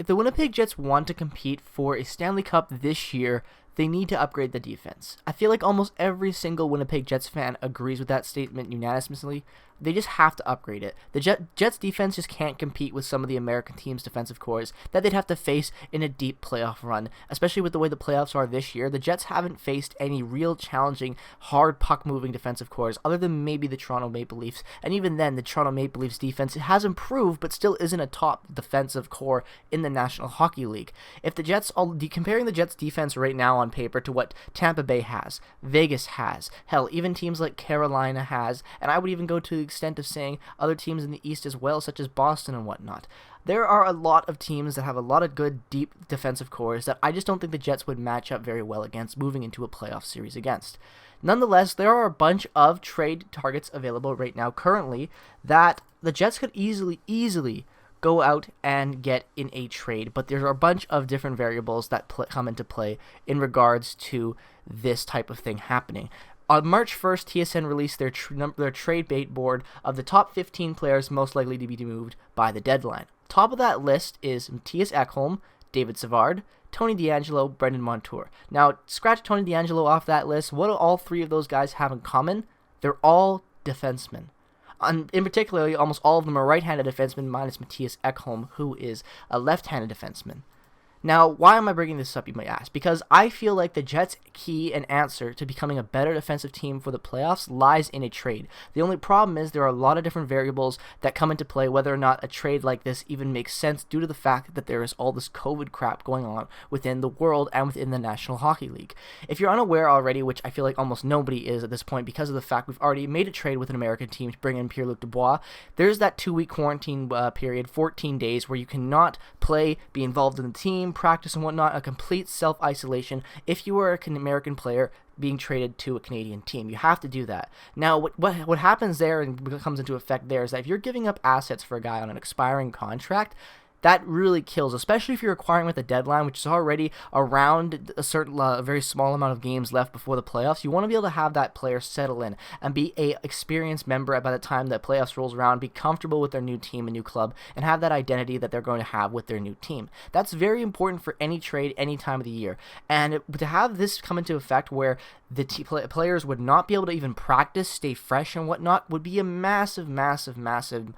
the Winnipeg Jets want to compete for a Stanley Cup this year, they need to upgrade the defense. I feel like almost every single Winnipeg Jets fan agrees with that statement unanimously. They just have to upgrade it. The Jets defense just can't compete with some of the American teams' defensive cores that they'd have to face in a deep playoff run, especially with the way the playoffs are this year. The Jets haven't faced any real challenging, hard puck-moving defensive cores other than maybe the Toronto Maple Leafs, and even then, the Toronto Maple Leafs defense has improved, but still isn't a top defensive core in the National Hockey League. If the Jets, comparing the Jets defense right now on paper to what Tampa Bay has, Vegas has, hell, even teams like Carolina has, and I would even go to the extent of saying other teams in the East as well, such as Boston and whatnot. There are a lot of teams that have a lot of good, deep defensive cores that I just don't think the Jets would match up very well against moving into a playoff series against. Nonetheless, there are a bunch of trade targets available right now currently that the Jets could easily go out and get in a trade, but there are a bunch of different variables that come into play in regards to this type of thing happening. On March 1st, TSN released their trade bait board of the top 15 players most likely to be moved by the deadline. Top of that list is Mattias Ekholm, David Savard, Tony DeAngelo, Brendan Montour. Now, scratch Tony DeAngelo off that list. What do all three of those guys have in common? They're all defensemen. In particular, almost all of them are right-handed defensemen minus Mattias Ekholm, who is a left-handed defenseman. Now, why am I bringing this up, you might ask? Because I feel like the Jets' key and answer to becoming a better defensive team for the playoffs lies in a trade. The only problem is there are a lot of different variables that come into play whether or not a trade like this even makes sense due to the fact that there is all this COVID crap going on within the world and within the National Hockey League. If you're unaware already, which I feel like almost nobody is at this point because of the fact we've already made a trade with an American team to bring in Pierre-Luc Dubois, there's that 2-week quarantine period, 14 days, where you cannot play, be involved in the team, practice and whatnot, a complete self-isolation if you are an American player being traded to a Canadian team. You have to do that. Now, what happens there and what comes into effect there is that if you're giving up assets for a guy on an expiring contract, that really kills, especially if you're acquiring with a deadline, which is already around a very small amount of games left before the playoffs. You want to be able to have that player settle in and be a experienced member by the time that playoffs rolls around, be comfortable with their new team and new club, and have that identity that they're going to have with their new team. That's very important for any trade, any time of the year. And to have this come into effect where the players would not be able to even practice, stay fresh and whatnot, would be a massive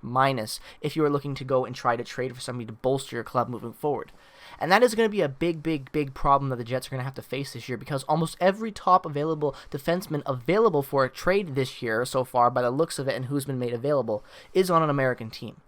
minus if you are looking to go and try to trade for somebody to bolster your club moving forward. And that is going to be a big problem that the Jets are going to have to face this year, because almost every top available defenseman available for a trade this year so far, by the looks of it and who's been made available, is on an American team.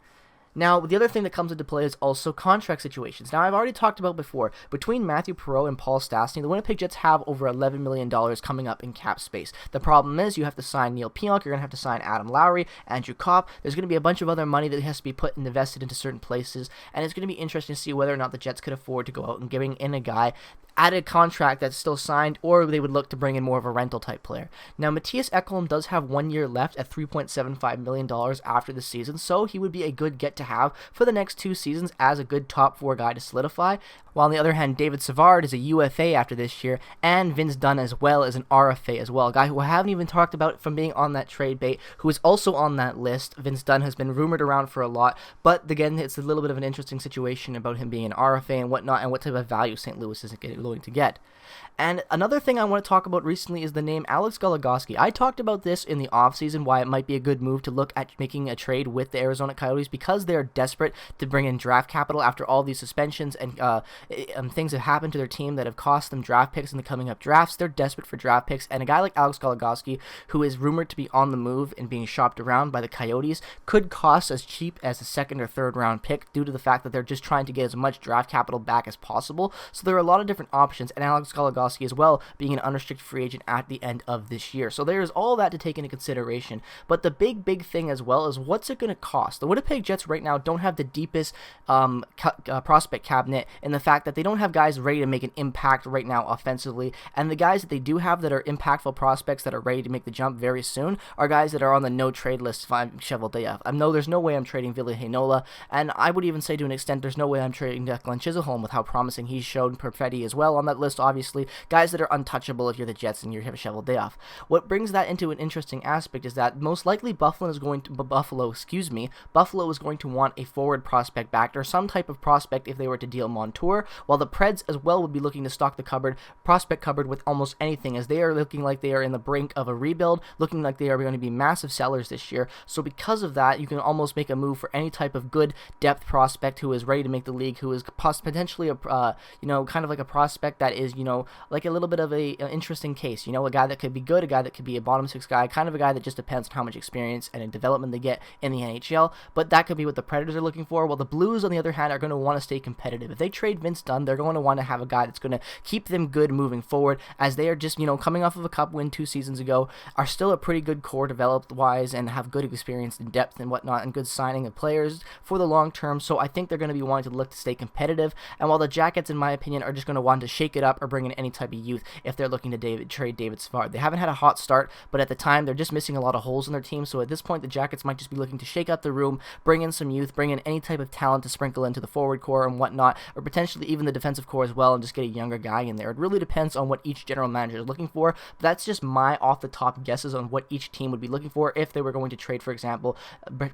Now, the other thing that comes into play is also contract situations. Now, I've already talked about before, between Matthew Perreault and Paul Stastny, the Winnipeg Jets have over $11 million coming up in cap space. The problem is you have to sign Neil Pionk, you're going to have to sign Adam Lowry, Andrew Kopp. There's going to be a bunch of other money that has to be put and invested into certain places, and it's going to be interesting to see whether or not the Jets could afford to go out and giving in a guy at a contract that's still signed, or they would look to bring in more of a rental type player. Now, Mattias Ekholm does have 1 year left at $3.75 million after the season, so he would be a good get to have for the next 2 seasons as a good top 4 guy to solidify. While on the other hand, David Savard is a UFA after this year, and Vince Dunn as well as an RFA as well, a guy who I haven't even talked about from being on that trade bait, who is also on that list. Vince Dunn has been rumored around for a lot, but again, it's a little bit of an interesting situation about him being an RFA and whatnot, and what type of value St. Louis is going to get. And another thing I want to talk about recently is the name Alex Goligoski. I talked about this in the offseason, why it might be a good move to look at making a trade with the Arizona Coyotes, because they're desperate to bring in draft capital after all these suspensions and things have happened to their team that have cost them draft picks in the coming up drafts. They're desperate for draft picks, and a guy like Alex Goligoski, who is rumored to be on the move and being shopped around by the Coyotes, could cost as cheap as a 2nd or 3rd round pick due to the fact that they're just trying to get as much draft capital back as possible. So there are a lot of different options, and Alex Goligoski as well being an unrestricted free agent at the end of this year. So there's all that to take into consideration. But the big thing as well is what's it going to cost? The Winnipeg Jets right now don't have the deepest prospect cabinet in the fact that they don't have guys ready to make an impact right now offensively, and the guys that they do have that are impactful prospects that are ready to make the jump very soon are guys that are on the no trade list. I know there's no way I'm trading Ville Heinola, and I would even say to an extent there's no way I'm trading Declan Chisholm with how promising he's shown. Perfetti as well on that list, obviously, guys that are untouchable if you're the Jets and you have a shovel day off. What brings that into an interesting aspect is that most likely Buffalo is going to want a forward prospect back or some type of prospect if they were to deal Montour, while the Preds as well would be looking to stock the prospect cupboard with almost anything, as they are looking like they are in the brink of a rebuild, looking like they are going to be massive sellers this year. So because of that, you can almost make a move for any type of good depth prospect who is ready to make the league, who is potentially a kind of like a prospect that is like a little bit of an interesting case, a guy that could be good, a guy that could be a bottom six guy, kind of a guy that just depends on how much experience and development they get in the NHL. But that could be what the Predators are looking for. While the Blues, on the other hand, are going to want to stay competitive. If they trade Vince Dunn, they're going to want to have a guy that's going to keep them good moving forward, as they are just coming off of a cup win 2 seasons ago, are still a pretty good core developed wise, and have good experience and depth and whatnot, and good signing of players for the long term. So I think they're going to be wanting to look to stay competitive. And while the Jackets, in my opinion, are just going to want to shake it up or bring in any type of youth if they're looking to trade David Savard. They haven't had a hot start, but at the time they're just missing a lot of holes in their team. So at this point, the Jackets might just be looking to shake up the room, bring in some youth, bring in any type of talent to sprinkle into the forward core and whatnot, or potentially even the defensive core as well, and just get a younger guy in there. It really depends on what each general manager is looking for, but that's just my off-the-top guesses on what each team would be looking for if they were going to trade, for example,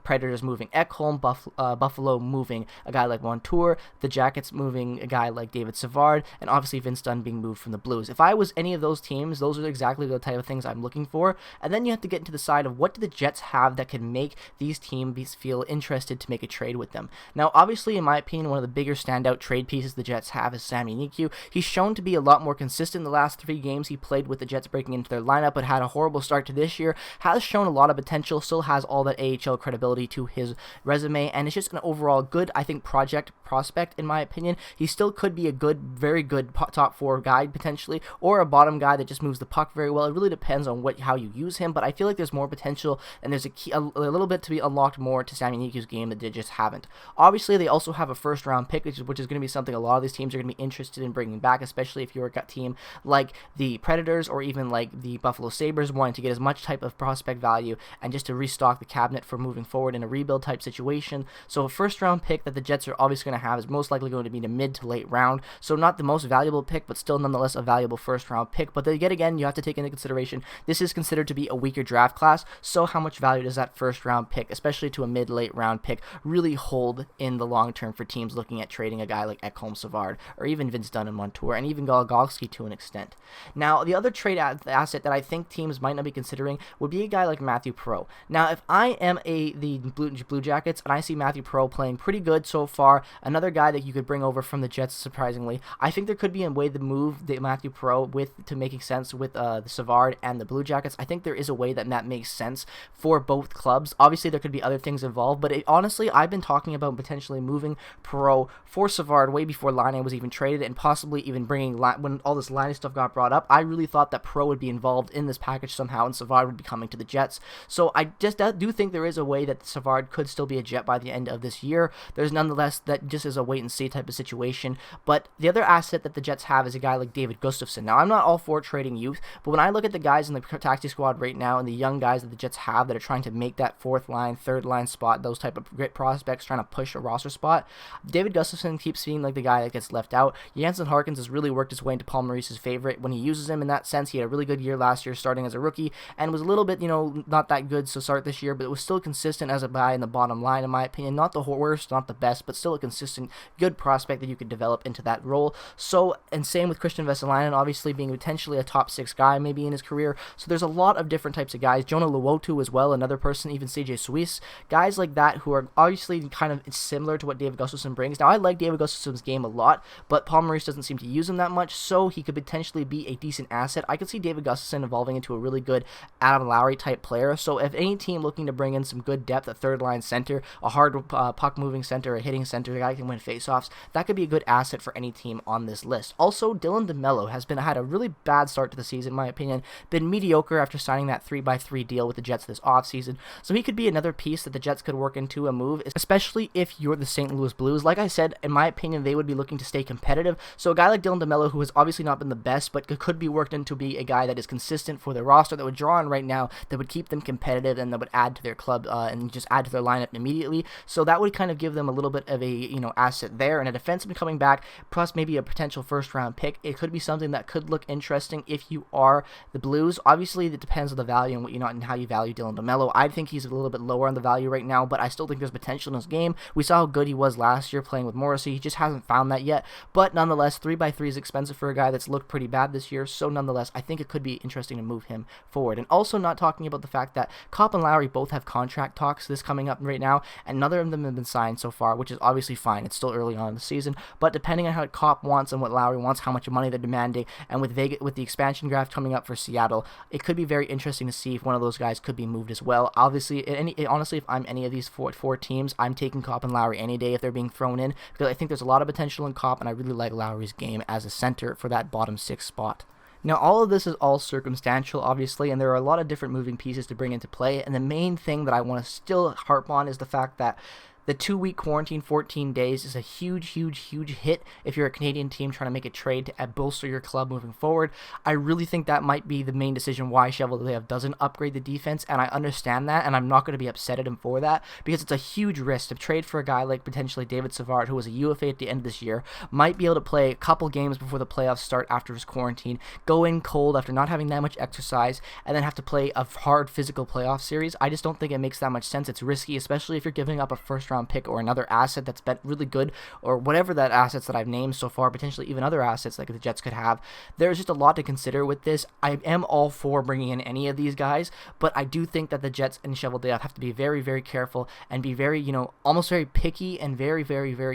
Predators moving Ekholm, Buffalo moving a guy like Montour, the Jackets moving a guy like David Savard, and obviously Vince Dunn being moved from the Blues. If I was any of those teams, those are exactly the type of things I'm looking for. And then you have to get into the side of what do the Jets have that can make these teams feel interested to make a trade with them. Now, obviously, in my opinion, one of the bigger standout trade pieces the Jets have is Sami Niku. He's shown to be a lot more consistent in the last 3 games he played with the Jets breaking into their lineup, but had a horrible start to this year, has shown a lot of potential, still has all that AHL credibility to his resume, and it's just an overall good, I think, prospect, in my opinion. He still could be a good, very good top 4 guy, potentially, or a bottom guy that just moves the puck very well. It really depends on how you use him, but I feel like there's more potential, and there's a little bit to be unlocked more to Sami Niku's game that they just haven't. Obviously, they also have a first-round pick, which is going to be something a lot of these teams are going to be interested in bringing back, especially if you're a team like the Predators or even like the Buffalo Sabres, wanting to get as much type of prospect value and just to restock the cabinet for moving forward in a rebuild type situation. So a first-round pick that the Jets are obviously going to have is most likely going to be in the mid to late round, so not the most valuable pick, but still nonetheless a valuable first-round pick. But yet again, you have to take into consideration this is considered to be a weaker draft class, so how much value does that first-round pick, especially to a mid-late round pick, really hold in the long term for teams looking at trading a guy like Ekholm, Savard, or even Vince Dunn and Montour, and even Goligoski to an extent. Now, the other trade asset that I think teams might not be considering would be a guy like Matthew Perreault. Now, if I am the Blue Jackets and I see Matthew Perreault playing pretty good so far, another guy that you could bring over from the Jets, surprisingly, I think there could be a way to move the Matthew Perreault to making sense with the Savard and the Blue Jackets. I think there is a way that makes sense for both clubs. Obviously, there could be other things involved, but honestly, I've been talking about potentially moving Perreault for Savard way before Laine was even traded, and possibly even bringing when all this Laine stuff got brought up. I really thought that Perreault would be involved in this package somehow, and Savard would be coming to the Jets. So I just do think there is a way that Savard could still be a Jet by the end of this year. There's nonetheless that just is a wait and see type of situation. But the other asset that the Jets have is a guy like David Gustafsson. Now, I'm not all for trading youth, but when I look at the guys in the taxi squad right now and the young guys that the Jets have that are trying to make that 4th line, 3rd line spot, those type of great prospects trying to push a roster spot, David Gustafsson keeps being like the guy that gets left out. Jansen Harkins has really worked his way into Paul Maurice's favorite when he uses him in that sense. He had a really good year last year starting as a rookie and was a little bit, not that good to start this year, but it was still consistent as a guy in the bottom line, in my opinion. Not the worst, not the best, but still a consistent, good prospect that you could develop into that role. So, and same with Christian Vesalainen, obviously being potentially a top 6 guy maybe in his career. So there's a lot of different types of guys. Jonah Luotu as well, another person, even CJ Suisse, guys like that who are obviously kind of similar to what David Gustafsson brings. Now, I like David Gustafsson's game a lot, but Paul Maurice doesn't seem to use him that much, so he could potentially be a decent asset. I could see David Gustafsson evolving into a really good Adam Lowry type player. So if any team looking to bring in some good depth, a 3rd line center, a hard puck moving center, a hitting center, a guy who can win faceoffs, that could be a good asset for any team on this list. Also, Dylan Demello has had a really bad start to the season, in my opinion, been mediocre after signing that 3x3 deal with the Jets this offseason. So he could be another piece that the Jets could work into a move, especially if you're the St. Louis Blues. Like I said, in my opinion, they would be looking to stay competitive. So a guy like Dylan Demello, who has obviously not been the best, but could be worked into be a guy that is consistent for their roster, that would draw on right now, that would keep them competitive, and that would add to their club and just add to their lineup immediately. So that would kind of give them a little bit of a asset there, and a defenseman coming back, plus maybe a potential first-round pick. It could be something that could look interesting if you are the Blues. Obviously, it depends on the value and what you know and how you value Dylan Demello. I think he's a little bit lower on the value right now, but I still think there's potential in his game. We saw how good he was last year playing with Morrissey. He just hasn't found that yet. But nonetheless, 3x3 is expensive for a guy that's looked pretty bad this year. So nonetheless, I think it could be interesting to move him forward. And also not talking about the fact that Copp and Lowry both have contract talks this coming up right now, and none of them have been signed so far, which is obviously fine. It's still early on in the season, but depending on how Copp wants and what Lowry wants, how much money they're demanding, and with the expansion draft coming up for Seattle, it could be very interesting to see if one of those guys could be moved as well. Obviously, honestly, if I'm any of these four teams, I'm taking Copp and Lowry any day if they're being thrown in, because I think there's a lot of potential in Copp, and I really like Lowry's game as a center for that bottom 6 spot. Now, all of this is all circumstantial, obviously, and there are a lot of different moving pieces to bring into play, and the main thing that I want to still harp on is the fact that the 2-week quarantine, 14 days, is a huge hit if you're a Canadian team trying to make a trade to bolster your club moving forward. I really think that might be the main decision why Cheveldaev doesn't upgrade the defense, and I understand that, and I'm not going to be upset at him for that, because it's a huge risk to trade for a guy like potentially David Savard, who was a UFA at the end of this year, might be able to play a couple games before the playoffs start after his quarantine, go in cold after not having that much exercise, and then have to play a hard physical playoff series. I just don't think it makes that much sense. It's risky, especially if you're giving up a first-round pick or another asset that's been really good, or whatever that assets that I've named so far, potentially even other assets like the Jets could have. There's just a lot to consider with this. I am all for bringing in any of these guys, but I do think that the Jets and Cheveldaev have to be very careful and be very, almost very picky and very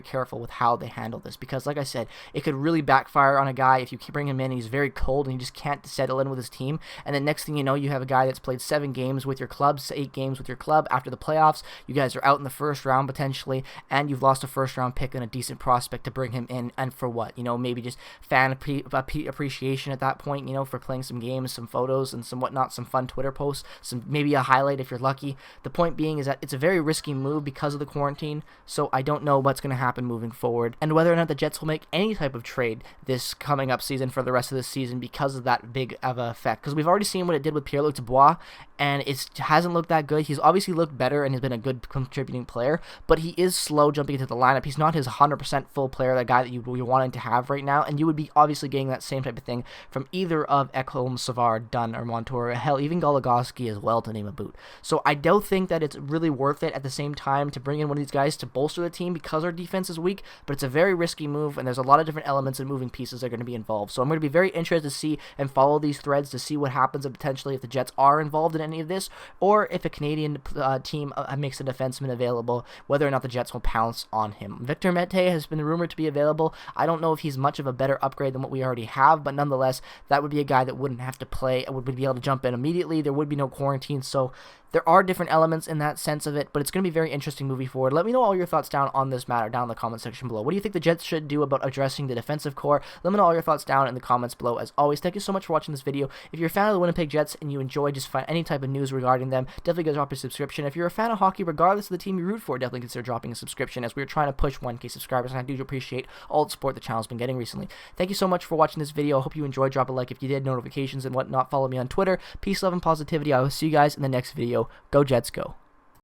careful with how they handle this, because like I said, it could really backfire on a guy if you bring him in and he's very cold and he just can't settle in with his team, and then next thing you know, you have a guy that's played 7 games with your club, 8 games with your club after the playoffs. You guys are out in the first round potentially, and you've lost a first-round pick and a decent prospect to bring him in, and for what? Maybe just fan appreciation at that point, for playing some games, some photos, and some whatnot, some fun Twitter posts, maybe a highlight if you're lucky. The point being is that it's a very risky move because of the quarantine, so I don't know what's going to happen moving forward, and whether or not the Jets will make any type of trade this coming up season for the rest of the season because of that big of an effect, because we've already seen what it did with Pierre-Luc Dubois, and it hasn't looked that good. He's obviously looked better and has been a good contributing player, but he is slow jumping into the lineup. He's not his 100% full player, that guy that you're wanting to have right now, and you would be obviously getting that same type of thing from either of Ekholm, Savard, Dunn, or Montour, hell, even Goligoski as well, to name a boot. So I don't think that it's really worth it at the same time to bring in one of these guys to bolster the team because our defense is weak, but it's a very risky move, and there's a lot of different elements and moving pieces that are going to be involved. So I'm going to be very interested to see and follow these threads to see what happens, and potentially if the Jets are involved in any of this, or if a Canadian team makes a defenseman available, whether or not the Jets will pounce on him. Victor Mete has been rumored to be available. I don't know if he's much of a better upgrade than what we already have, but nonetheless, that would be a guy that wouldn't have to play, would be able to jump in immediately. There would be no quarantine, so there are different elements in that sense of it, but it's going to be very interesting moving forward. Let me know all your thoughts down on this matter down in the comment section below. What do you think the Jets should do about addressing the defensive core? Let me know all your thoughts down in the comments below. As always, thank you so much for watching this video. If you're a fan of the Winnipeg Jets and you enjoy just any type of news regarding them, definitely go drop a subscription. If you're a fan of hockey, regardless of the team you root for, definitely consider dropping a subscription, as we're trying to push 1K subscribers, and I do appreciate all the support the channel's been getting recently. Thank you so much for watching this video. I hope you enjoyed. Drop a like if you did, notifications and whatnot. Follow me on Twitter. Peace, love, and positivity. I will see you guys in the next video. Go Jets, go.